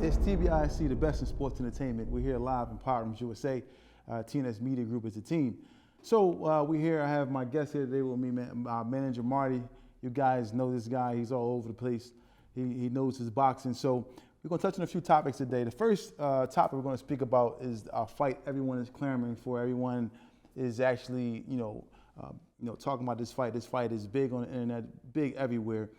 It's TBISE, the best in sports entertainment. We're here live in Powder USA. TNS Media Group is the team. So we here. I have my guest here today with me, my manager Marty. You guys know this guy. He's all over the place. He knows his boxing. So we're going to touch on a few topics today. The first topic we're going to speak about is a fight everyone is clamoring for. Everyone is actually, talking about this fight. This fight is big on the internet, big everywhere.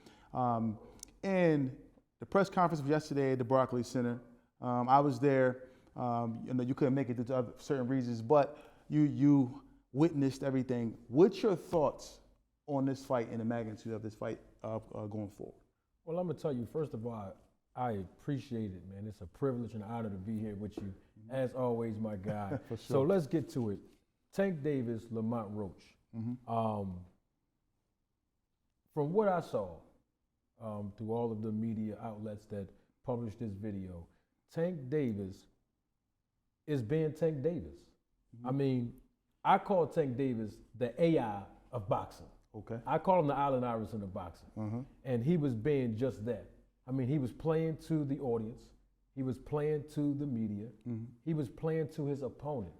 And the press conference was yesterday at the Barclays Center. I was there. You couldn't make it due to certain reasons, but you witnessed everything. What's your thoughts on this fight and the magnitude of this fight going forward? Well, I'm gonna tell you, first of all, I appreciate it, man. It's a privilege and an honor to be here with you, as always, my guy. For sure. So let's get to it. Tank Davis, Lamont Roach. From what I saw, through all of the media outlets that published this video, Tank Davis is being Tank Davis. I mean, I call Tank Davis the AI of boxing. Okay. I call him the Allen Iverson of boxing. And he was being just that. I mean, he was playing to the audience. He was playing to the media. He was playing to his opponent.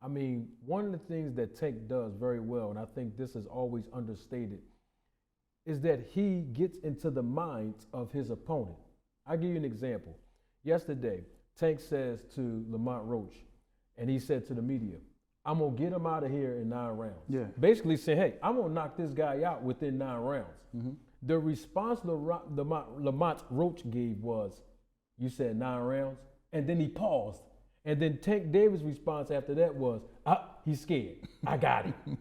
I mean, one of the things that Tank does very well, and I think this is always understated, is that he gets into the minds of his opponent. I'll give you an example. Yesterday, Tank says to Lamont Roach, and he said to the media, I'm gonna get him out of here in 9 rounds. Yeah. Basically saying, hey, I'm gonna knock this guy out within 9 rounds. The response Lamont Roach gave was, you said 9 rounds? And then he paused. And then Tank Davis' response after that was, he's scared. I got him.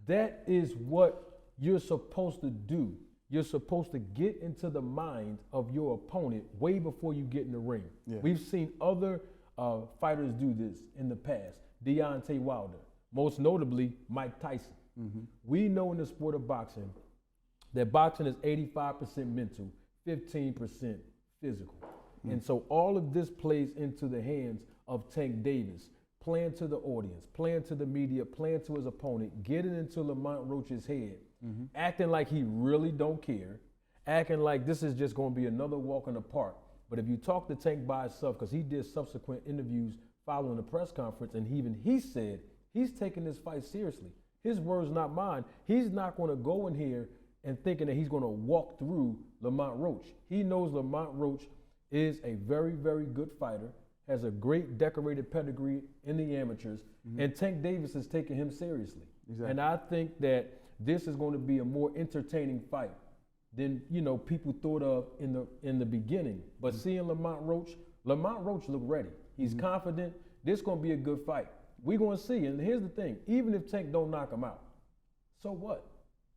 That is what you're supposed to do. You're supposed to get into the mind of your opponent way before you get in the ring. Yeah. We've seen other fighters do this in the past. Deontay Wilder, most notably Mike Tyson. We know in the sport of boxing that boxing is 85% mental, 15% physical. And so all of this plays into the hands of Tank Davis, playing to the audience, playing to the media, playing to his opponent, getting into Lamont Roach's head, acting like he really don't care, acting like this is just going to be another walk in the park. But if you talk to Tank by himself, because he did subsequent interviews following the press conference, and he said he's taking this fight seriously. His words, not mine. He's not going to go in here and thinking that he's going to walk through Lamont Roach. He knows Lamont Roach is a very, very good fighter, has a great decorated pedigree in the amateurs, and Tank Davis is taking him seriously. Exactly. And I think that this is going to be a more entertaining fight than people thought of in the beginning. But seeing Lamont Roach looked ready. He's confident. This is going to be a good fight. We're going to see. And here's the thing: even if Tank don't knock him out, so what?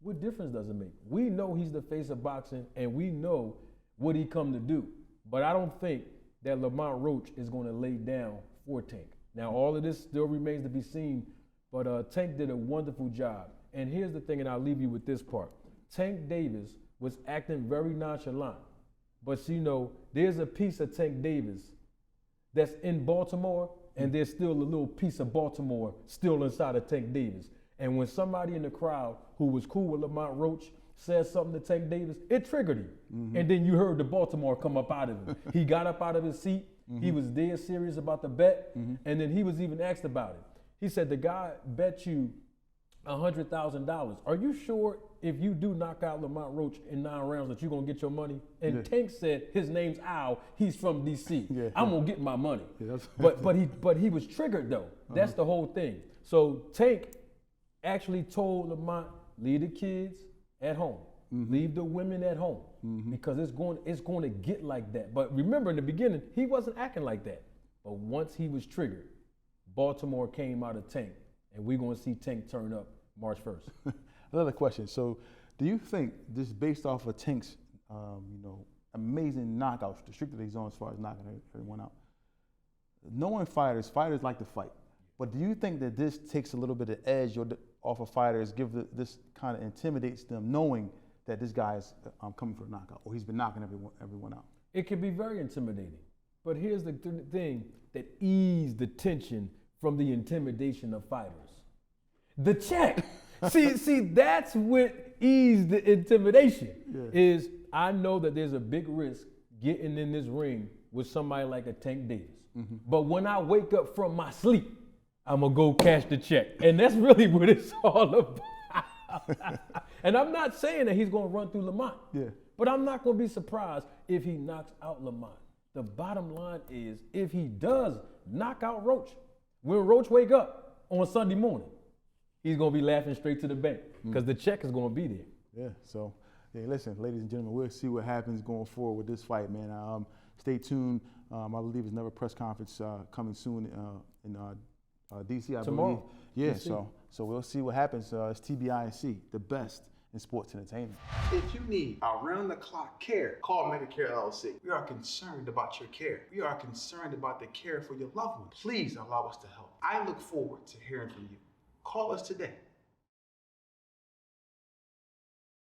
What difference does it make? We know he's the face of boxing, and we know what he come to do. But I don't think that Lamont Roach is going to lay down for Tank. Now, all of this still remains to be seen, but Tank did a wonderful job. And here's the thing, and I'll leave you with this part. Tank Davis was acting very nonchalant. But there's a piece of Tank Davis that's in Baltimore, and there's still a little piece of Baltimore still inside of Tank Davis. And when somebody in the crowd who was cool with Lamont Roach said something to Tank Davis, it triggered him. And then you heard the Baltimore come up out of him. He got up out of his seat. He was dead serious about the bet. And then he was even asked about it. He said, the guy bet you $100,000. Are you sure if you do knock out Lamont Roach in 9 rounds that you're going to get your money? And Tank said, his name's Al. He's from D.C. I'm going to get my money. But he was triggered, though. That's the whole thing. So Tank actually told Lamont, leave the kids at home. Leave the women at home. Because it's going to get like that. But remember, in the beginning, he wasn't acting like that. But once he was triggered, Baltimore came out of Tank. And we're going to see Tank turn up March 1st. Another question. So do you think, just based off of Tank's amazing knockouts, the streak that he's on as far as knocking everyone out, knowing fighters like to fight, but do you think that this takes a little bit of edge off of fighters, this kind of intimidates them, knowing that this guy is coming for a knockout, or he's been knocking everyone out? It can be very intimidating. But here's the thing that eased the tension from the intimidation of fighters. The check. see, that's what eased the intimidation. Is I know that there's a big risk getting in this ring with somebody like a Tank Davis. But when I wake up from my sleep, I'm gonna go cash the check. And that's really what it's all about. And I'm not saying that he's gonna run through Lamont. Yeah. But I'm not gonna be surprised if he knocks out Lamont. The bottom line is, if he does knock out Roach, when Roach wake up on Sunday morning, he's gonna be laughing straight to the bank because the check is gonna be there. Yeah, so, yeah, listen, ladies and gentlemen, we'll see what happens going forward with this fight, man. Stay tuned. I believe there's another press conference coming soon in D.C., I Tomorrow. believe. Yeah, DC. so we'll see what happens. It's TBISE, the best in sports entertainment. If you need around-the-clock care, call Medicare LLC. We are concerned about your care. We are concerned about the care for your loved one. Please allow us to help. I look forward to hearing from you. Call us today.